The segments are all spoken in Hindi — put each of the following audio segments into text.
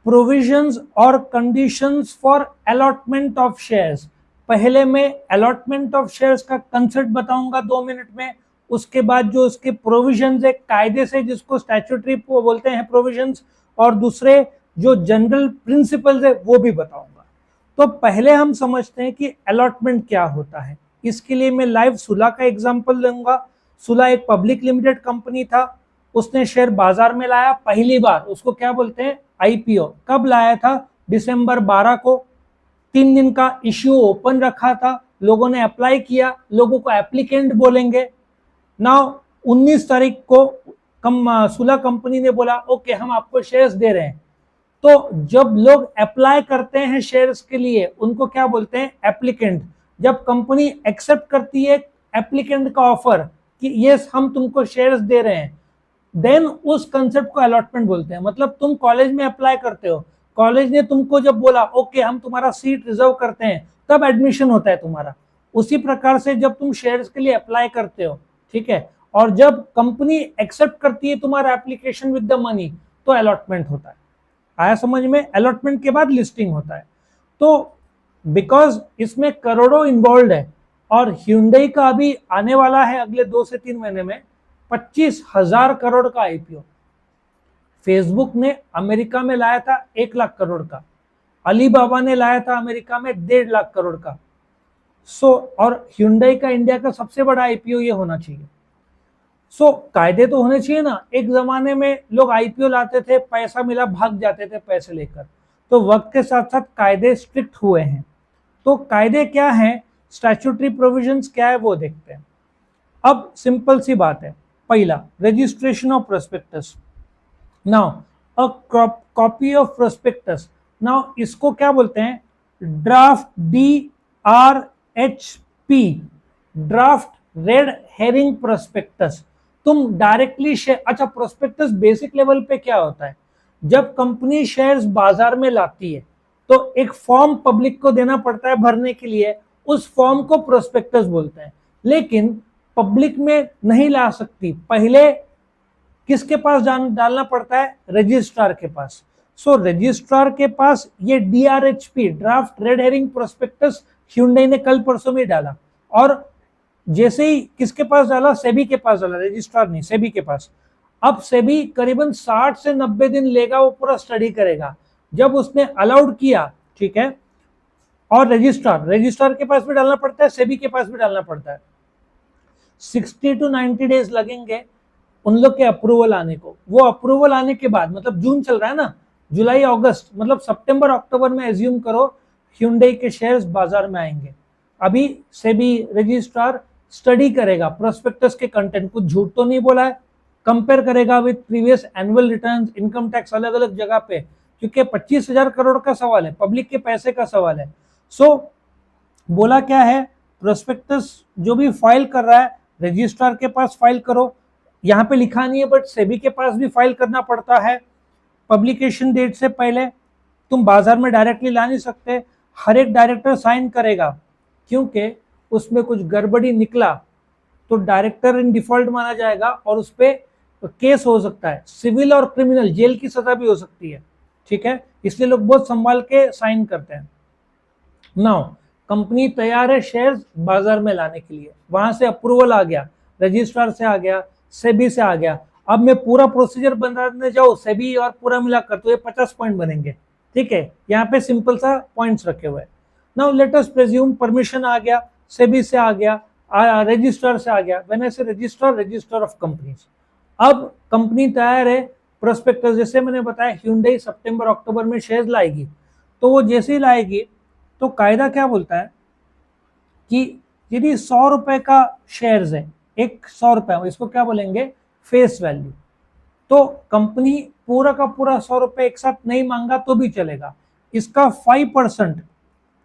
प्रोविजंस और conditions for allotment of shares. पहले मैं अलॉटमेंट ऑफ शेयर्स का कंसेप्ट बताऊंगा 2 मिनट में, उसके बाद जो उसके प्रोविजंस है कायदे से जिसको स्टैट्यूटरी बोलते हैं प्रोविजंस, और दूसरे जो जनरल प्रिंसिपल्स है वो भी बताऊंगा। तो पहले हम समझते हैं कि अलॉटमेंट क्या होता है। इसके लिए मैं लाइव सुला का एग्जांपल लूंगा। सुला एक पब्लिक लिमिटेड कंपनी था, उसने शेयर बाजार में लाया पहली बार, उसको क्या बोलते हैं आईपीओ। कब लाया था? दिसंबर 12 को। 3 दिन का इश्यू ओपन रखा था, लोगों ने अप्लाई किया, लोगों को एप्लीकेंट बोलेंगे ना। 19 तारीख को सुला कंपनी ने बोला ओके हम आपको शेयर्स दे रहे हैं। तो जब लोग अप्लाई करते हैं शेयर्स के लिए उनको क्या बोलते हैं एप्लीकेंट। जब कंपनी एक्सेप्ट करती है एप्लीकेंट का ऑफर कि यस हम तुमको शेयर्स दे रहे हैं, देन उस कंसेप्ट को अलॉटमेंट बोलते हैं। मतलब तुम कॉलेज में अप्लाई करते हो, कॉलेज ने तुमको जब बोला ओके हम तुम्हारा सीट रिजर्व करते हैं, तब एडमिशन होता है तुम्हारा। उसी प्रकार से जब तुम शेयर्स के लिए अप्लाई करते हो, ठीक है, और जब कंपनी एक्सेप्ट करती है तुम्हारा एप्लीकेशन विद द मनी, तो अलॉटमेंट होता है। आया समझ में? अलॉटमेंट के बाद लिस्टिंग होता है। तो बिकॉज इसमें करोड़ों इन्वॉल्व है, और Hyundai का अभी आने वाला है अगले 2 से 3 महीने में 25,000 करोड़ का आईपीओ। फेसबुक ने अमेरिका में लाया था 1 लाख करोड़ का, अलीबाबा ने लाया था अमेरिका में 1.5 लाख करोड़ का। और Hyundai का इंडिया का सबसे बड़ा आईपीओ ये होना चाहिए। कायदे तो होने चाहिए ना। एक जमाने में लोग आईपीओ लाते थे, पैसा मिला भाग जाते थे पैसे लेकर। तो वक्त के साथ साथ कायदे स्ट्रिक्ट हुए हैं। तो कायदे क्या हैं, स्टैट्यूटरी प्रोविजंस क्या है वो देखते हैं। अब सिंपल सी बात है, पहला registration of prospectus. Now a copy of prospectus, now इसको क्या बोलते हैं? Draft, DRHP, draft red herring prospectus. तुम डायरेक्टली शेयर, अच्छा प्रोस्पेक्टस बेसिक लेवल पे क्या होता है? जब कंपनी शेयर्स बाजार में लाती है तो एक फॉर्म पब्लिक को देना पड़ता है भरने के लिए, उस फॉर्म को प्रोस्पेक्टस बोलते हैं। लेकिन पब्लिक में नहीं ला सकती, पहले किसके पास डालना पड़ता है? रजिस्ट्रार के पास। रजिस्ट्रार के पास ये DRHP, draft red herring prospectus, Hyundai ने कल परसों में डाला, और जैसे ही किसके पास डाला? सेबी के पास डाला, रजिस्ट्रार नहीं, सेबी के पास। अब सेबी करीबन 60 से 90 दिन लेगा, वो पूरा स्टडी करेगा। जब उसने अलाउड किया, ठीक है, और रजिस्ट्रार के पास भी डालना पड़ता है, सेबी के पास भी डालना पड़ता है, 60 to 90 डेज लगेंगे उन लोग के अप्रूवल आने को। वो अप्रूवल आने के बाद, मतलब जून चल रहा है ना, जुलाई अगस्त, मतलब सितंबर अक्टूबर में एज्यूम करो Hyundai के शेयर्स बाजार में आएंगे। अभी सेबी रजिस्ट्रार स्टडी करेगा प्रोस्पेक्टस के कंटेंट, कुछ झूठ तो नहीं बोला है, कंपेयर करेगा with previous annual returns, income tax अलग अलग जगह पे, क्योंकि 25,000 करोड़ का सवाल है, पब्लिक के पैसे का सवाल है। बोला क्या है, प्रोस्पेक्टस जो भी फाइल कर रहा है रजिस्ट्रार के पास फाइल करो। यहाँ पे लिखा नहीं है बट सेबी के पास भी फाइल करना पड़ता है पब्लिकेशन डेट से पहले। तुम बाजार में डायरेक्टली ला नहीं सकते, हर एक डायरेक्टर साइन करेगा, क्योंकि उसमें कुछ गड़बड़ी निकला तो डायरेक्टर इन डिफॉल्ट माना जाएगा और उस पर केस हो सकता है, सिविल और क्रिमिनल, जेल की सजा भी हो सकती है, ठीक है। इसलिए लोग बहुत संभाल के साइन करते हैं। नाउ कंपनी तैयार है शेयर्स बाजार में लाने के लिए, वहां से अप्रूवल आ गया, रजिस्ट्रार से आ गया, सेबी से आ गया। अब मैं पूरा प्रोसीजर बनाने जाऊँ सेबी और पूरा मिलाकर, तो ये 50 पॉइंट बनेंगे, ठीक है। यहाँ पे सिंपल सा पॉइंट्स रखे हुए। नाउ लेट अस प्रेज्यूम परमिशन आ गया, सेबी से आ गया, रजिस्ट्रार से आ गया। व्हेन आई से रजिस्टर ऑफ कंपनीज। अब कंपनी तैयार है, प्रोस्पेक्टस जैसे मैंने बताया Hyundai सितंबर अक्टूबर में शेयर्स लाएगी। तो वो जैसे ही लाएगी तो कायदा क्या बोलता है कि यदि 100 रुपए का शेयर्स है, एक 100 रुपए, इसको क्या बोलेंगे? Face value. तो कंपनी पूरा का पूरा 100 रुपए एक साथ नहीं मांगा तो भी चलेगा, इसका 5%,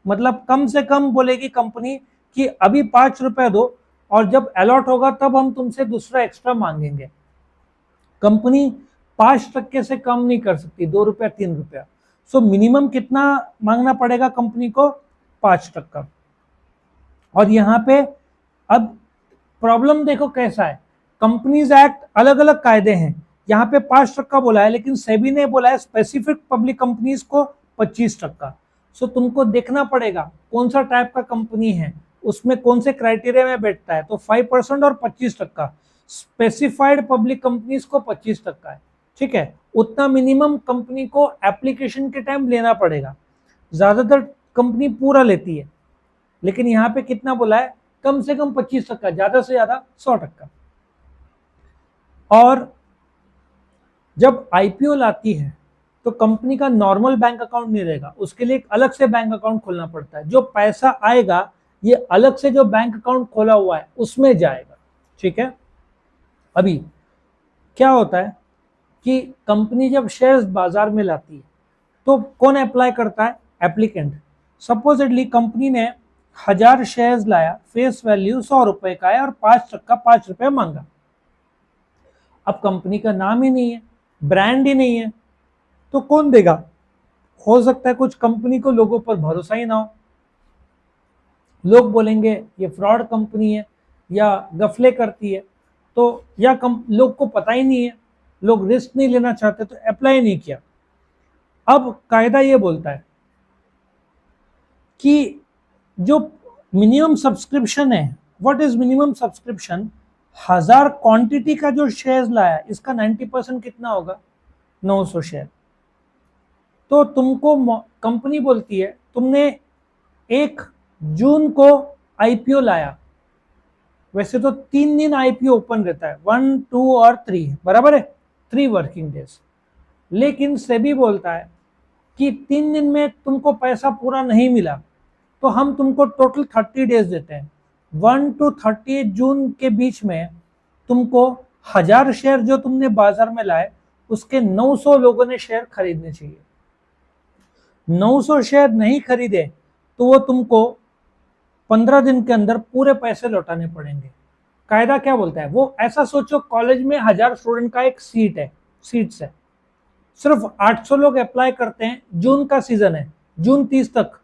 मतलब कम से कम बोलेगी कंपनी कि अभी 5 रुपए दो, और जब अलॉट होगा तब हम तुमसे दूसरा एक्स्ट्रा मांगेंगे। कंपनी 5% से कम नहीं कर सकती, 2 रुपया 3 रुपया। मिनिमम कितना मांगना पड़ेगा कंपनी को? 5%। और यहाँ पे अब प्रॉब्लम देखो कैसा है, कंपनीज एक्ट अलग अलग कायदे हैं, यहाँ पे 5% बोला है, लेकिन सेबी ने बोला है स्पेसिफिक पब्लिक कंपनीज को 25%। सो तुमको देखना पड़ेगा कौन सा टाइप का कंपनी है, उसमें कौन से क्राइटेरिया में बैठता है। तो 5% और 25%, स्पेसिफाइड पब्लिक कंपनीज को 25% है, ठीक है। उतना मिनिमम कंपनी को एप्लीकेशन के टाइम लेना पड़ेगा। ज्यादातर कंपनी पूरा लेती है, लेकिन यहाँ पे कितना बोला है, कम से कम 25%, ज्यादा से ज्यादा 100%। और जब आईपीओ लाती है तो कंपनी का नॉर्मल बैंक अकाउंट नहीं रहेगा, उसके लिए एक अलग से बैंक अकाउंट खोलना पड़ता है। जो पैसा आएगा ये अलग से जो बैंक अकाउंट खोला हुआ है उसमें जाएगा, ठीक है। अभी क्या होता है कि कंपनी जब शेयर्स बाजार में लाती है तो कौन अप्लाई करता है, एप्लीकेंट। सपोजिटली कंपनी ने 1000 शेयर्स लाया, फेस वैल्यू 100 रुपए का है और 5% 5 रुपए मांगा। अब कंपनी का नाम ही नहीं है, ब्रांड ही नहीं है, तो कौन देगा। हो सकता है कुछ कंपनी को लोगों पर भरोसा ही ना हो, लोग बोलेंगे ये फ्रॉड कंपनी है या गफले करती है, तो या लोग को पता ही नहीं है, लोग रिस्क नहीं लेना चाहते तो अप्लाई नहीं किया। अब कायदा ये बोलता है कि जो मिनिमम सब्सक्रिप्शन है, what is minimum subscription, 1000 quantity का जो शेयर्स लाया इसका 90% कितना होगा, 900 शेयर। तो तुमको कंपनी बोलती है तुमने 1 जून को आईपीओ लाया, वैसे तो 3 दिन आईपीओ ओपन रहता है, 1, 2 और 3, बराबर है, 3 वर्किंग डेज। लेकिन सेबी बोलता है कि 3 दिन में तुमको पैसा पूरा नहीं मिला तो हम तुमको टोटल 30 डेज देते हैं, 1 to 30 जून के बीच में तुमको 1000 शेयर जो तुमने बाजार में लाए उसके 900 लोगों ने शेयर खरीदने चाहिए। 900 शेयर नहीं खरीदे तो वो तुमको 15 दिन के अंदर पूरे पैसे लौटाने पड़ेंगे। कायदा क्या बोलता है, वो ऐसा सोचो कॉलेज में 1000 स्टूडेंट का एक सीट्स है, सिर्फ 800 लोग अप्लाई करते हैं, जून का सीजन है, जून 30 तक।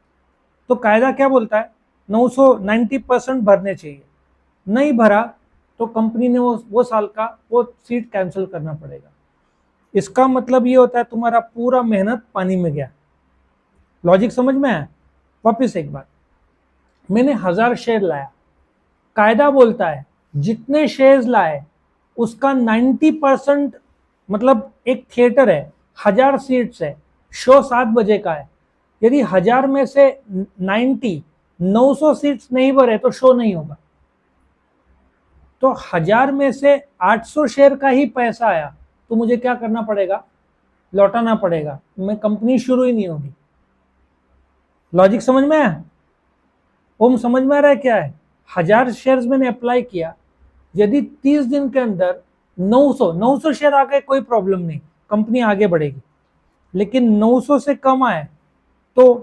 तो कायदा क्या बोलता है, 90% भरने चाहिए, नहीं भरा तो कंपनी ने वो साल का वो सीट कैंसिल करना पड़ेगा। इसका मतलब ये होता है तुम्हारा पूरा मेहनत पानी में गया। लॉजिक समझ में आया। वापिस एक बार, मैंने 1000 शेयर लाया, कायदा बोलता है जितने शेयर्स लाए उसका 90%, मतलब एक थिएटर है, 1000 सीट्स है, शो 7 बजे का है, यदि 1000 में से 900 सीट्स नहीं भरे तो शो नहीं होगा। तो 1000 में से 800 शेयर का ही पैसा आया तो मुझे क्या करना पड़ेगा, लौटाना पड़ेगा, मैं कंपनी शुरू ही नहीं होगी। लॉजिक समझ में आया। ओम समझ में आ रहा है क्या है। 1000 शेयर्स मैंने अप्लाई किया, यदि 30 दिन के अंदर 900 शेयर आ गए कोई प्रॉब्लम नहीं, कंपनी आगे बढ़ेगी। लेकिन 900 से कम आए तो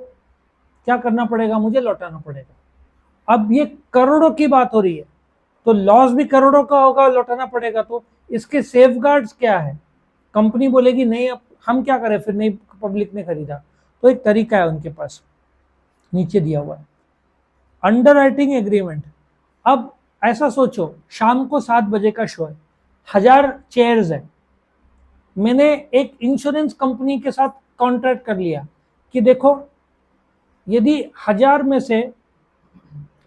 क्या करना पड़ेगा, मुझे लौटाना पड़ेगा। अब ये करोड़ों की बात हो रही है तो लॉस भी करोड़ों का होगा, लौटाना पड़ेगा। तो इसके सेफगार्ड्स क्या है, कंपनी बोलेगी नहीं अब हम क्या करें, फिर नहीं पब्लिक ने खरीदा, तो एक तरीका है उनके पास, नीचे दिया हुआ है, अंडरराइटिंग एग्रीमेंट। अब ऐसा सोचो शाम को 7 बजे का शो है, 1000 चेयर्स है, मैंने एक इंश्योरेंस कंपनी के साथ कॉन्ट्रैक्ट कर लिया कि देखो यदि 1000 में से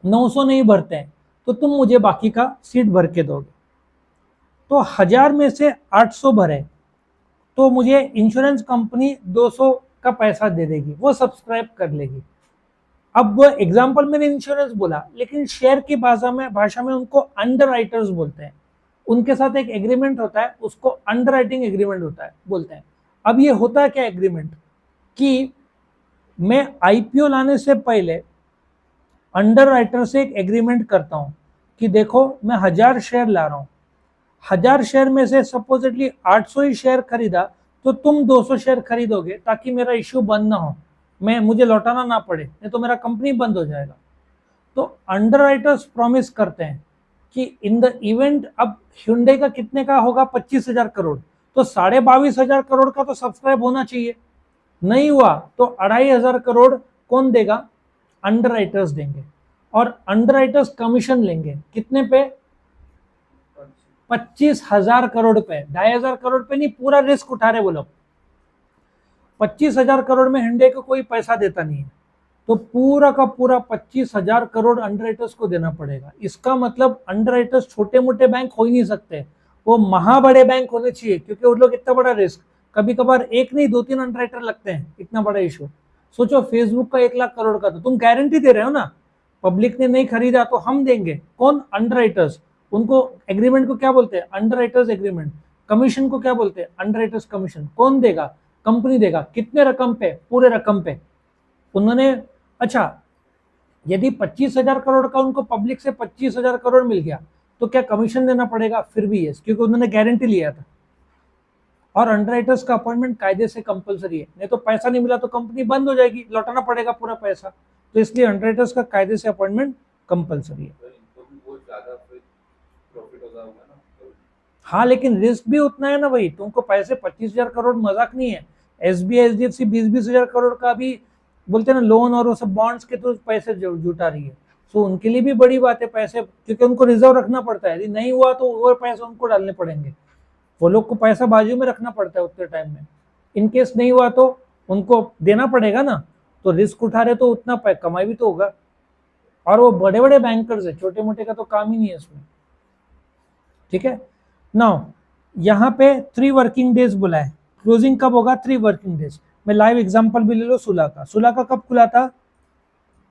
900 नहीं भरते हैं तो तुम मुझे बाकी का सीट भर के दोगे। तो 1000 में से 800 भरे तो मुझे इंश्योरेंस कंपनी 200 का पैसा दे देगी, वो सब्सक्राइब कर लेगी। अब वो एग्जाम्पल मैंने इंश्योरेंस बोला, लेकिन शेयर की भाषा में उनको अंडरराइटर्स बोलते हैं। उनके साथ एक एग्रीमेंट होता है, उसको अंडरराइटिंग एग्रीमेंट होता है बोलते हैं। अब ये होता है क्या एग्रीमेंट, कि मैं आईपीओ लाने से पहले अंडरराइटर से एक एग्रीमेंट करता हूं कि देखो मैं 1000 शेयर ला रहा हूं, 1000 शेयर में से सपोजिटली 800 ही शेयर खरीदा तो तुम 200 शेयर खरीदोगे ताकि मेरा इश्यू बंद ना हो, मुझे लौटाना ना पड़े, नहीं तो मेरा कंपनी बंद हो जाएगा। तो अंडरराइटर्स प्रॉमिस करते हैं कि इन द इवेंट, अब hyundai का कितने का होगा, 25,000 करोड़, तो 22,500 करोड़ का तो सब्सक्राइब होना चाहिए, नहीं हुआ तो 2,500 करोड़ कौन देगा, अंडरराइटर्स देंगे। और अंडरराइटर्स कमीशन लेंगे कितने पे, 25,000 करोड़ रुपए, 2,500 करोड़ पे नहीं, पूरा रिस्क उठा रहे वो लोग। 25,000 करोड़ में हिंडे को कोई पैसा देता नहीं है, तो पूरा का पूरा 25,000 करोड़ अंडरराइटर्स को देना पड़ेगा। इसका मतलब अंडरराइटर्स छोटे मोटे बैंक हो ही नहीं सकते, वो महाबड़े बैंक होने चाहिए, क्योंकि उन लोग इतना बड़ा रिस्क, कभी कभार एक नहीं 2-3 अंडरराइटर लगते हैं, इतना बड़ा इशू। सोचो फेसबुक का 1 लाख करोड़ का, तो तुम गारंटी दे रहे हो ना, पब्लिक ने नहीं खरीदा तो हम देंगे। कौन? अंडरराइटर्स। उनको एग्रीमेंट को क्या बोलते हैं? Underwriters agreement. कमीशन को क्या बोलते हैं? Underwriters commission. कौन देगा? कंपनी देगा। कितने रकम पे? पूरे रकम पे। उन्होंने, अच्छा यदि 25,000 करोड़ का उनको पब्लिक से 25,000 करोड़ मिल गया तो क्या कमीशन देना पड़ेगा? फिर भी यस, क्योंकि उन्होंने गारंटी लिया था। और अंडरराइटर्स का अपॉइंटमेंट कायदे से कंपलसरी है, नहीं तो पैसा नहीं मिला तो कंपनी बंद हो जाएगी, लौटाना पड़ेगा पूरा पैसा। तो इसलिए अंडरराइटर्स का कायदे से अपॉइंटमेंट कंपलसरी है। हाँ, लेकिन रिस्क भी उतना है ना भाई, तुमको पैसे 25,000 करोड़ मजाक नहीं है। SBI HDFC 20-20,000 करोड़ का भी बोलते हैं ना लोन, और वो सब बॉन्ड्स के थ्रू पैसे जुटा रही है, तो उनके लिए भी बड़ी बात है पैसे, क्योंकि उनको रिजर्व रखना पड़ता है, यदि नहीं हुआ तो वो पैसे उनको डालने पड़ेंगे। वो लोग को पैसा बाजू में रखना पड़ता है उतने टाइम में, इनकेस नहीं हुआ तो उनको देना पड़ेगा ना, तो रिस्क उठा रहे तो उतना कमाई भी तो होगा। और वो बड़े बड़े बैंकर्स है, छोटे मोटे का तो काम ही नहीं है इसमें। ठीक है, नाउ यहाँ पे 3 वर्किंग डेज बोला है, क्लोजिंग कब होगा? 3 वर्किंग डेज। मैं लाइव एग्जांपल भी ले लो सुला का। सुला का कब खुला था?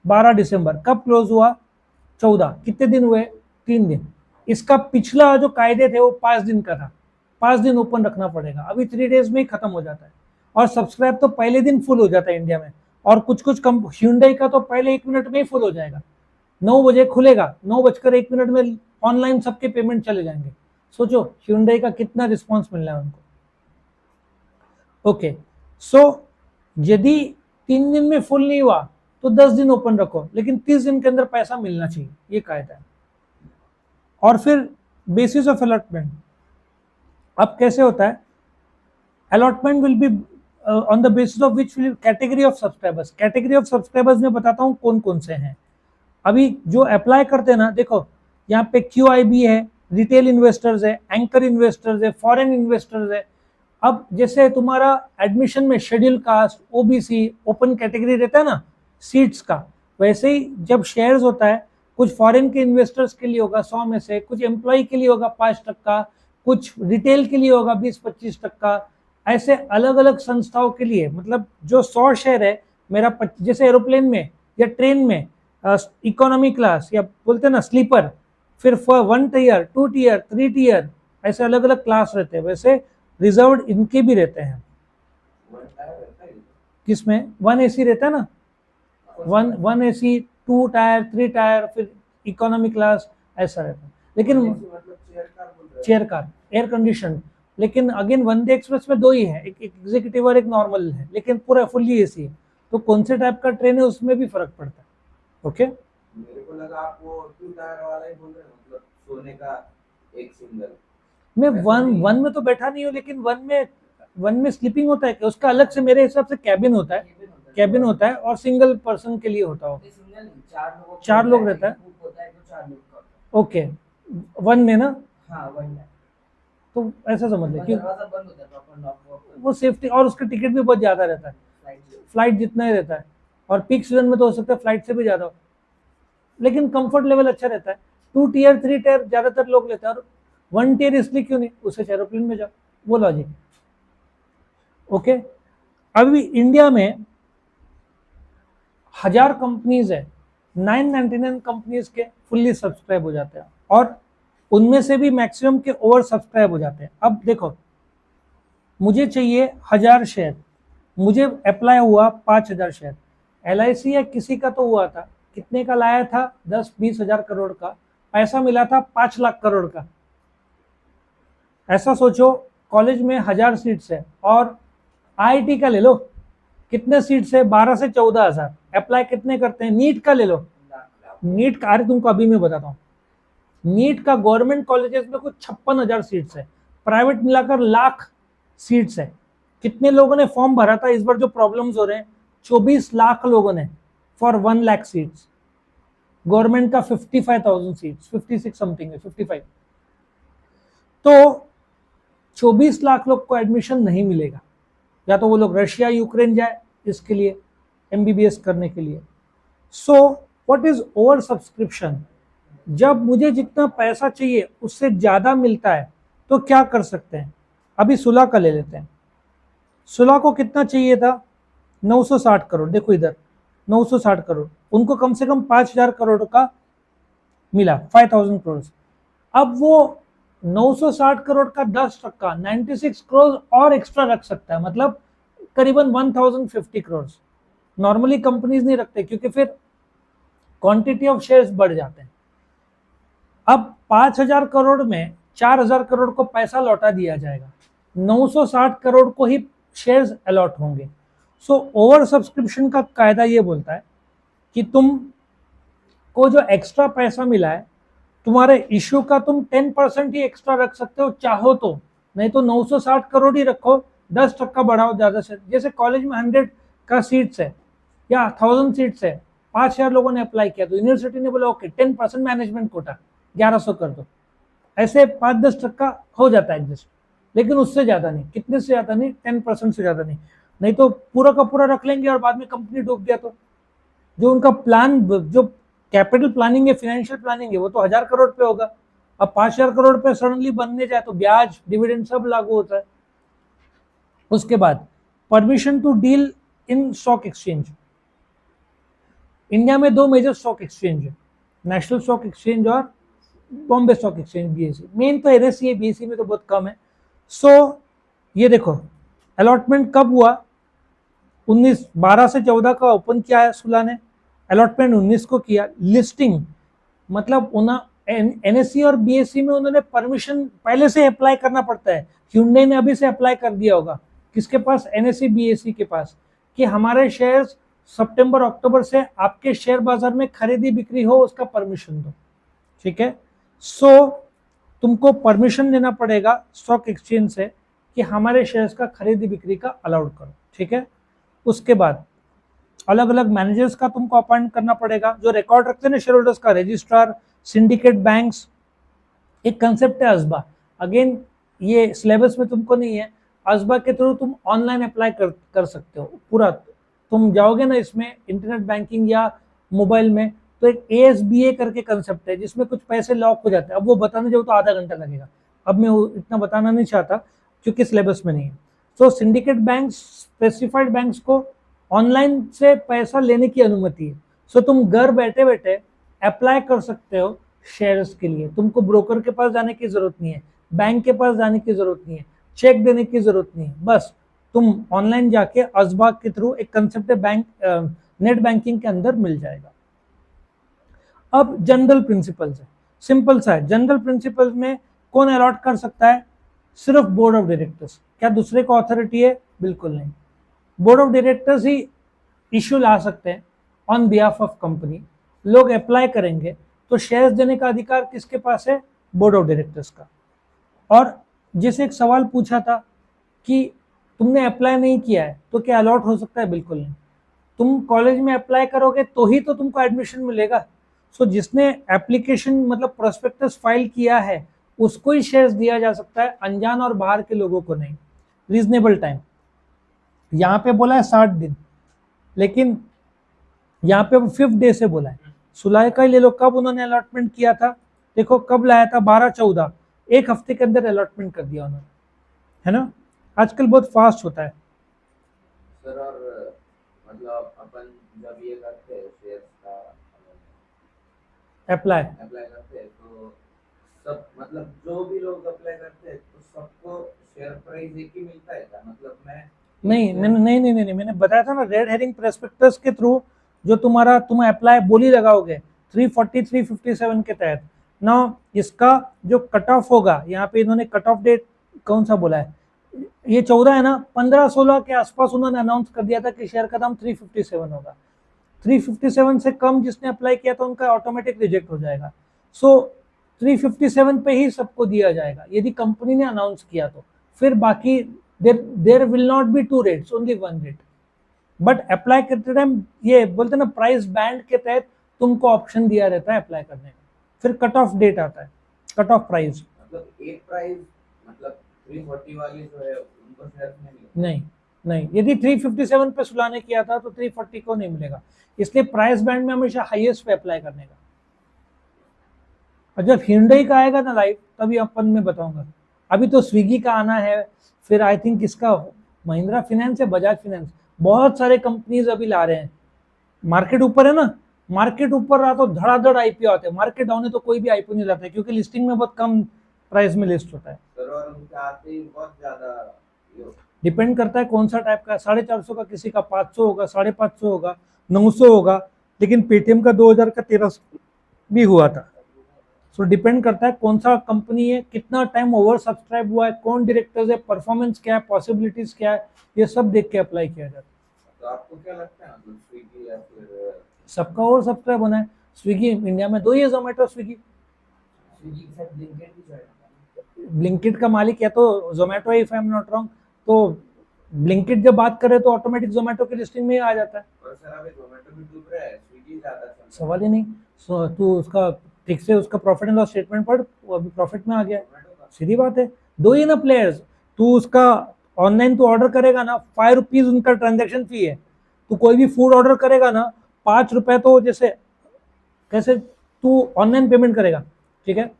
12 दिसंबर। कब क्लोज हुआ? 14। कितने दिन हुए? 3 दिन। इसका पिछला जो कायदे थे वो 5 दिन का था, 5 दिन ओपन रखना पड़ेगा, अभी 3 डेज में ही खत्म हो जाता है। और सब्सक्राइब तो पहले दिन फुल हो जाता है इंडिया में, और कुछ कुछ कम, Hyundai का तो पहले 1 मिनट में ही फुल हो जाएगा। 9 बजे खुलेगा, 9:01 में ऑनलाइन सबके पेमेंट चले जाएंगे। सोचो Hyundai का कितना रिस्पॉन्स मिल रहा है उनको। ओके, सो यदि 3 दिन में फुल नहीं हुआ तो 10 दिन ओपन रखो, लेकिन 30 दिन के अंदर पैसा मिलना चाहिए, ये कायदा है। और फिर बेसिस ऑफ अलॉटमेंट, अब कैसे होता है? Allotment will be on the basis of which will category of subscribers. Category of subscribers में बताता हूँ कौन कौन से हैं। अभी जो अप्लाई करते हैं ना, देखो यहाँ पे QIB है, रिटेल इन्वेस्टर्स है, एंकर इन्वेस्टर्स है, फॉरेन इन्वेस्टर्स है। अब जैसे तुम्हारा एडमिशन में schedule caste, OBC, open category रहता है ना सीट्स का, वैसे ही जब शेयर्स होता है, कुछ फॉरेन के इन्वेस्टर्स के लिए होगा 100 में से, कुछ एम्प्लॉय के लिए होगा 5%, कुछ रिटेल के लिए होगा 20-25%, ऐसे अलग अलग संस्थाओं के लिए। मतलब जो 100 शेयर है मेरा, जैसे एरोप्लेन में या ट्रेन में इकोनॉमी क्लास या बोलते हैं ना स्लीपर, फिर 1 टियर, 2 टियर, 3 टियर, ऐसे अलग अलग क्लास रहते हैं, वैसे रिजर्व्ड इनके भी रहते हैं। किसमें? 1 AC रहता है ना, 1 AC, 2 टायर, 3 टायर, फिर इकोनॉमी क्लास, ऐसा रहता है। लेकिन चेयर कार, एयर कंडीशन, लेकिन अगेन वंदे एक्सप्रेस में 2 ही है, एक एग्जीक्यूटिव और एक नॉर्मल है, लेकिन पूरा फुल्ली AC है। तो कौन से टाइप का ट्रेन है उसमें भी फर्क पड़ता है। ओके, मेरे को लगा आप वो 2 टायर वाला ही बोल रहे हैं, मतलब सोने का एक सिंगल। मैं वन में तो बैठा नहीं हूँ, लेकिन वन में स्लीपिंग होता है क्या? उसका अलग से मेरे हिसाब से कैबिन होता है, कैबिन होता है, और सिंगल पर्सन के लिए होता हो, 4 लोग रहता है। ओके, 1 में ना, हाँ 1 में तो ऐसा समझ ले कि दरवाजा बंद होता है प्रॉपर लॉक, वो सेफ्टी, और उसका टिकट भी बहुत ज्यादा रहता है, फ्लाइट जितना ही रहता है, और पीक सीजन में तो हो सकता है फ्लाइट से भी ज्यादा हो, लेकिन कंफर्ट लेवल अच्छा रहता है। 2 टियर 3 टियर ज्यादातर लोग लेते हैं, और 1 टियर इसलिए क्यों नहीं, उससे एरोप्लेन में जाओ, वो लॉजिक। ओके, अभी इंडिया में 1000 कंपनीज है, 999 कंपनीज के फुल्ली सब्सक्राइब हो जाते हैं, और उनमें से भी मैक्सिमम के ओवर सब्सक्राइब हो जाते हैं। अब देखो, मुझे चाहिए 1000 शेयर, मुझे अप्लाई हुआ 5000 शेयर, LIC या किसी का तो हुआ था, कितने का लाया था? 10-20 हजार करोड़ का पैसा मिला था, 5 लाख करोड़ का। ऐसा सोचो, कॉलेज में 1000 सीट्स है, और IIT का ले लो, कितने सीट्स है? 12 से 14 हजार। अप्लाई कितने करते हैं? नीट का ले लो, नीट का, अरे तुमको अभी मैं बताता हूँ, नीट का गवर्नमेंट कॉलेजेस में कुछ 56,000 सीट्स है, प्राइवेट मिलाकर लाख सीट्स है। कितने लोगों ने फॉर्म भरा था इस बार? जो प्रॉब्लम्स हो रहे हैं, 24 लाख लोगों ने, फॉर 1 लाख सीट्स। गवर्नमेंट का 55,000 सीट्स, 56 समथिंग है, 55। तो 24 लाख लोग को एडमिशन नहीं मिलेगा, या तो वो लोग रशिया यूक्रेन जाए इसके लिए एमबीबीएस करने के लिए। So what is over subscription? जब मुझे जितना पैसा चाहिए उससे ज्यादा मिलता है तो क्या कर सकते हैं? अभी सुलह का ले लेते हैं। सुलह को कितना चाहिए था? 960 करोड़। देखो इधर 960 करोड़, उनको कम से कम 5000 करोड़ का मिला, 5000 करोड़। अब वो 960 करोड़ का 10%, 96 करोड़ और एक्स्ट्रा रख सकता है, मतलब करीबन 1050 करोड़। नॉर्मली कंपनीज नहीं रखते क्योंकि फिर क्वांटिटी ऑफ शेयर्स बढ़ जाते हैं। अब 5000 करोड़ में 4000 करोड़ को पैसा लौटा दिया जाएगा, 960 करोड़ को ही शेयर्स अलॉट होंगे। सो ओवर सब्सक्रिप्शन का कायदा ये बोलता है कि तुम को जो एक्स्ट्रा पैसा मिला है, तुम्हारे इश्यू का तुम 10% ही एक्स्ट्रा रख सकते हो चाहो तो, नहीं तो 960 करोड़ ही रखो, 10% बढ़ाओ ज्यादा से। जैसे कॉलेज में 100 का सीट्स है या 1000 सीट्स है, 5000 लोगों ने अप्लाई किया तो यूनिवर्सिटी ने बोला ओके 10% मैनेजमेंट कोटा 1100 कर दो। ऐसे 5-10% हो जाता है एडजस्ट, लेकिन उससे ज्यादा नहीं। कितने से ज्यादा नहीं? 10% से ज्यादा नहीं। नहीं तो पूरा का पूरा रख लेंगे और बाद में कंपनी डूब गया तो जो उनका प्लान, जो कैपिटल प्लानिंग है, फाइनेंशियल प्लानिंग है, वो तो 1000 करोड़ पे होगा। अब 5000 करोड़ पे सडनली बनने जाए तो ब्याज डिविडेंड सब लागू होता है। उसके बाद permission to deal in stock exchange. India में 2 मेजर स्टॉक एक्सचेंज है, नेशनल स्टॉक एक्सचेंज और Bombay stock exchange BSE. Main तो एनएससी है, बीएसई में तो बहुत कम है। सो ये देखो अलॉटमेंट कब हुआ? 12 से 14 का ओपन किया है सुला ने, अलॉटमेंट 19 को किया। लिस्टिंग मतलब एनएससी और बीएसई में उन्होंने परमिशन पहले से अप्लाई करना पड़ता है। hyundai ने अभी से अप्लाई कर दिया होगा, किसके पास? एनएससी बीएसई के पास, कि हमारे शेयर्स सितंबर अक्टूबर से आपके शेयर बाजार में खरीदी बिक्री हो, उसका परमिशन दो। ठीक है, सो तुमको परमिशन लेना पड़ेगा स्टॉक एक्सचेंज से कि हमारे शेयर्स का खरीदी बिक्री का अलाउड करो। ठीक है, उसके बाद अलग अलग मैनेजर्स का तुमको अपॉइंट करना पड़ेगा, जो रिकॉर्ड रखते हैं ना शेयर होल्डर्स का, रजिस्ट्रार, सिंडिकेट बैंक्स। एक कंसेप्ट है अजबा, अगेन ये सिलेबस में तुमको नहीं है। अजबा के थ्रू तुम ऑनलाइन अप्लाई कर सकते हो पूरा। तुम जाओगे ना इसमें इंटरनेट बैंकिंग या मोबाइल में, तो एक ASBA करके कंसेप्ट है जिसमें कुछ पैसे लॉक हो जाते हैं। अब वो बताने जाओ तो आधा घंटा लगेगा, अब मैं इतना बताना नहीं चाहता क्योंकि सिलेबस में नहीं है। तो सिंडिकेट बैंक, स्पेसिफाइड बैंक्स को ऑनलाइन से पैसा लेने की अनुमति है। सो तुम घर बैठे बैठे अप्लाई कर सकते हो शेयर्स के लिए। तुमको ब्रोकर के पास जाने की जरूरत नहीं है, बैंक के पास जाने की जरूरत नहीं है, चेक देने की जरूरत नहीं है। बस तुम ऑनलाइन जाके अजबा के थ्रू, एक कंसेप्ट है बैंक नेट बैंकिंग के अंदर मिल जाएगा। अब जनरल प्रिंसिपल्स है, सिंपल सा है। जनरल प्रिंसिपल्स में कौन अलॉट कर सकता है? सिर्फ बोर्ड ऑफ डायरेक्टर्स। क्या दूसरे को अथॉरिटी है? बिल्कुल नहीं। बोर्ड ऑफ डायरेक्टर्स ही इश्यू ला सकते हैं ऑन बिहाफ ऑफ कंपनी। लोग अप्लाई करेंगे तो शेयर्स देने का अधिकार किसके पास है? बोर्ड ऑफ डायरेक्टर्स का। और जैसे एक सवाल पूछा था कि तुमने अप्लाई नहीं किया है तो क्या अलॉट हो सकता है? बिल्कुल नहीं। तुम कॉलेज में अप्लाई करोगे तो ही तो तुमको एडमिशन मिलेगा। सो जिसने एप्लीकेशन मतलब प्रोस्पेक्टस फाइल किया है उसको ही शेयर्स दिया जा सकता है, अनजान और बाहर के लोगों को नहीं। रीजनेबल टाइम यहाँ पे बोला है 60 दिन, लेकिन यहाँ पे 5th डे से बोला है। सुलह का ही ले लो, कब उन्होंने अलॉटमेंट किया था? देखो कब लाया था, 12-14, एक हफ्ते के अंदर अलॉटमेंट कर दिया उन्होंने, है ना। आजकल बहुत फास्ट होता है सर। और मतलब अपन जब ये करते हैं शेयर्स का अप्लाई। करते हैं तो सब मतलब जो भी लोग अप्लाई करते हैं तो सबको शेयर प्राइस एक ही मिलता है क्या? मतलब मैं नहीं मैंने मैंने बताया था ना, रेड हेरिंग प्रोस्पेक्टस के थ्रू जो तुम अप्लाई बोली लगाओगे 340 357 के तहत ना, इसका जो कट ऑफ होगा, यहाँ पे इन्होंने कट ऑफ डेट कौन सा बोला है, ये 14 है ना, 15-16 के आसपास उन्होंने अनाउंस कर दिया था कि शेयर का दाम 357 होगा। 357 से कम जिसने अप्लाई किया था उनका ऑटोमेटिक रिजेक्ट हो जाएगा। सो 357 पे ही सबको दिया जाएगा यदि कंपनी ने अनाउंस किया तो। फिर बाकी there will not be 2 rates, only 1 rate. But apply करते टाइम ये बोलते ना प्राइस बैंड के तहत तुमको ऑप्शन दिया रहता है अप्लाई करने का। फिर कट ऑफ डेट आता है, कट ऑफ प्राइस। मतलब एक प्राइस मतलब 340 वाली जो है उनको शेयर नहीं मिलेगा। नहीं नहीं, यदि 357 पे सुला ने किया था तो 340 को नहीं मिलेगा, इसलिए प्राइस बैंड में हमेशा हाईएस्ट पे अप्लाई करने का। और जब हिंडई का आएगा ना लाइव तभी अपन में बताऊंगा। अभी तो स्विगी का आना है, फिर आई थिंक किसका, महिंद्रा फाइनेंस या बजाज फाइनेंस, बहुत सारे कंपनीज अभी ला रहे हैं। मार्केट ऊपर है ना, मार्केट ऊपर रहा तो धड़ाधड़ आईपीओ आते हैं, मार्केट डाउन है तो कोई भी आईपीओ नहीं लाता है, क्योंकि लिस्टिंग में बहुत कम प्राइस में लिस्ट होता है। सर और उनके आते ही बहुत ज्यादा डिपेंड करता है कौन सा टाइप का, 450 का, किसी का 500 होगा, 550 होगा, 900 होगा, लेकिन पेटीएम का 2000 का 1300 भी हुआ था। सो डिपेंड करता है कौन सा कंपनी है, कितना टाइम ओवर सब्सक्राइब हुआ है, कौन डायरेक्टर्स है, परफॉर्मेंस क्या है, पॉसिबिलिटीज क्या है, ये सब देख के अप्लाई किया जाता है। तो आपको क्या लगता है मतलब स्विगी या फिर सबका ओवर सब्सक्राइब होना है। स्विगी इंडिया में 2 ही है, जोमेटो स्विगी। स्विगी के साथ ब्लिंकिट भी जाएगा? ब्लिंकिट का मालिक या तो जोमेटो है, if I am not wrong, तो ब्लिंकिट जब बात करें तो ऑटोमेटिक जोमेटो की लिस्टिंग में ही आ जाता है। और सर अभी जोमेटो भी डूब रहा है, स्विगी ज्यादा चल रहा है। सवाल ही नहीं। तू उसका ठीक से उसका प्रॉफिट एंड लॉस स्टेटमेंट पढ़, वो अभी प्रॉफिट में आ गया है। जोमेटो का सीधी बात है, 2 ही ना प्लेयर्स। तू उसका ऑनलाइन तू ऑर्डर करेगा ना, 5 रुपीज उनका ट्रांजेक्शन फी है। तू कोई भी फूड ऑर्डर करेगा ना, 5 रुपए, तो जैसे कैसे तू ऑनलाइन पेमेंट करेगा, ठीक है,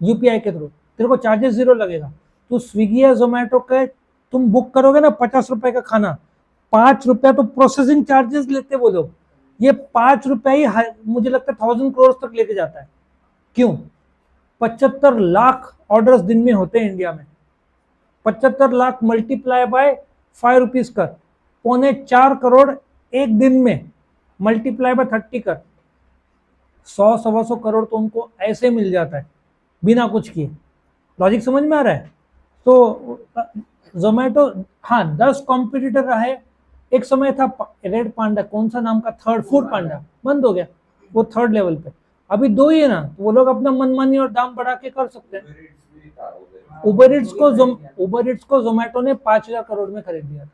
यूपीआई के थ्रू, तेरे को चार्जेस 0 लगेगा। तो स्विगी या जोमेटो के तुम बुक करोगे ना 50 रुपए का खाना, 5 रुपए तो प्रोसेसिंग चार्जेस लेते वो लोग। ये 5 रुपए ही मुझे लगता है 1000 करोड़ तक लेके जाता है। क्यों? 75 लाख ऑर्डर्स दिन में होते हैं इंडिया में। 75 लाख मल्टीप्लाई बाय 5 रुपीज कर, 3.25 करोड़ एक दिन में, मल्टीप्लाई बाय 30 कर, 100-125 करोड़ तो उनको ऐसे मिल जाता है बिना कुछ किए। लॉजिक समझ में आ रहा है? तो जोमेटो, हाँ 10 कॉम्पिटिटर रहे। एक समय था रेड पांडा, कौन सा नाम का, थर्ड, फूड पांडा बंद हो गया, वो थर्ड लेवल पे। अभी 2 ही है ना, तो वो लोग अपना मनमानी और दाम बढ़ा के कर सकते हैं। उबर ईट्स भी था उधर। उबर इट्स को जोमेटो ने 5000 करोड़ में खरीद लिया था।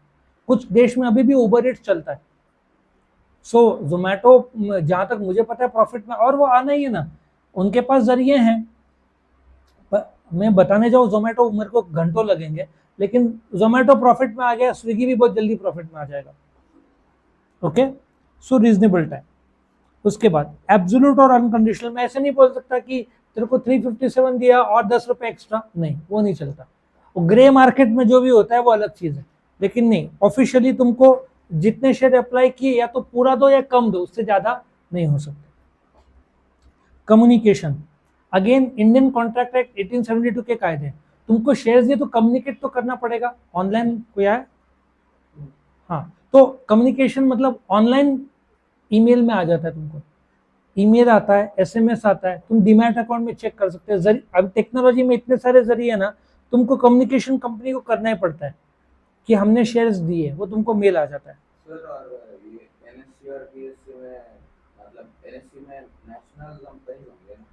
कुछ देश में अभी भी उबर इट्स चलता है। सो जोमेटो जहां तक मुझे पता है प्रॉफिट में, और वो आना ही है ना, उनके पास जरिए हैं। मैं बताने जाऊँ जोमेटो मेरे को घंटों लगेंगे, लेकिन जोमेटो प्रॉफिट में आ गया, स्विगी भी बहुत जल्दी प्रॉफिट में आ जाएगा। ओके, सो रीजनेबल टाइम। उसके बाद एब्सोल्यूट और अनकंडीशनल, मैं ऐसे नहीं बोल सकता कि तेरे को 357 दिया और 10 रुपए एक्स्ट्रा, नहीं, वो नहीं चलता। वो ग्रे मार्केट में जो भी होता है वो अलग चीज है, लेकिन नहीं, ऑफिशियली तुमको जितने शेयर अप्लाई किए या तो पूरा दो या कम दो, उससे ज्यादा नहीं हो सकते। Communication, again Indian contract act 1872 के कायदे, तुमको शेयर्स दिए तो कम्युनिकेट तो करना पड़ेगा। ऑनलाइन कोई आया? हाँ, तो कम्युनिकेशन मतलब ऑनलाइन ईमेल में आ जाता है, तुमको ईमेल आता है, एसएमएस आता है, तुम डीमैट अकाउंट में चेक कर सकते हो। अब टेक्नोलॉजी में इतने सारे जरिए है ना, तुमको कम्युनिकेशन कंपनी को करना ही पड़ता है कि हमने शेयर्स दिए, वो तुमको मेल आ जाता है। सर और ये एनएससी और बीएससी में, मतलब एनएससी में नेशनल कंपनी होंगे ना,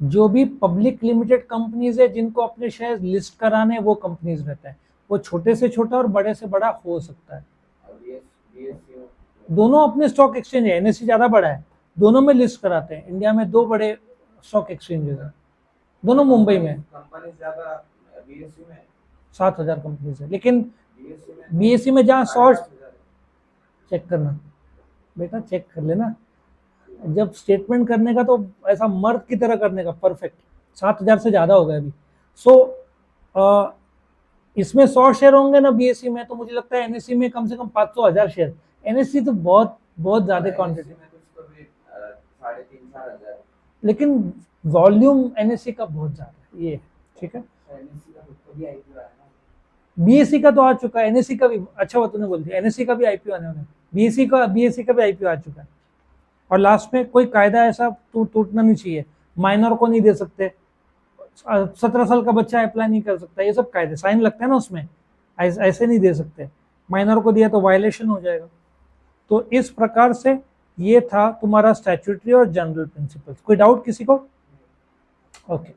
जो भी पब्लिक लिमिटेड कंपनीज है जिनको अपने शेयर्स लिस्ट कराने, वो कंपनीज रहते हैं। वो छोटे से छोटा और बड़े से बड़ा हो सकता है। और बीएससी दोनों अपने स्टॉक एक्सचेंज है, एनएससी ज्यादा बड़ा है, दोनों में लिस्ट कराते हैं। इंडिया में 2 बड़े स्टॉक एक्सचेंजेस हैं, दोनों मुंबई में। कंपनी ज्यादा बीएससी में 7000 कंपनीज है, लेकिन बीएससी बीएससी में जहाँ 100, 8,000 चेक करना बेटा, चेक कर लेना। जब स्टेटमेंट करने का तो ऐसा मर्द की तरह करने का, परफेक्ट। 7000 से ज्यादा हो गया अभी। सो इसमें 100 शेयर होंगे ना बीएससी में, तो मुझे लगता है एनएससी में कम से कम 500-1000 शेयर। एनएससी तो बहुत बहुत ज्यादा क्वांटिटी, में कुछ तो भी 3,500-4,000। लेकिन वॉल्यूम एनएससी का बहुत ज्यादा है, ये ठीक है। एनएससी का खुद को भी आईपीओ आया ना। बीएससी का तो आ चुका है, एनएससी का भी, अच्छा बात तूने बोल दिया, एनएससी का भी आईपीओ आने वाला है। बीएससी का भी आईपीओ आ चुका है। और लास्ट में कोई कायदा ऐसा टूटना नहीं चाहिए, माइनर को नहीं दे सकते, 17 साल का बच्चा अप्लाई नहीं कर सकता, ये सब कायदे साइन लगता है ना उसमें, ऐसे नहीं दे सकते। माइनर को दिया तो वायलेशन हो जाएगा। तो इस प्रकार से ये था तुम्हारा स्टैट्यूटरी और जनरल प्रिंसिपल्स। कोई डाउट किसी को? ओके।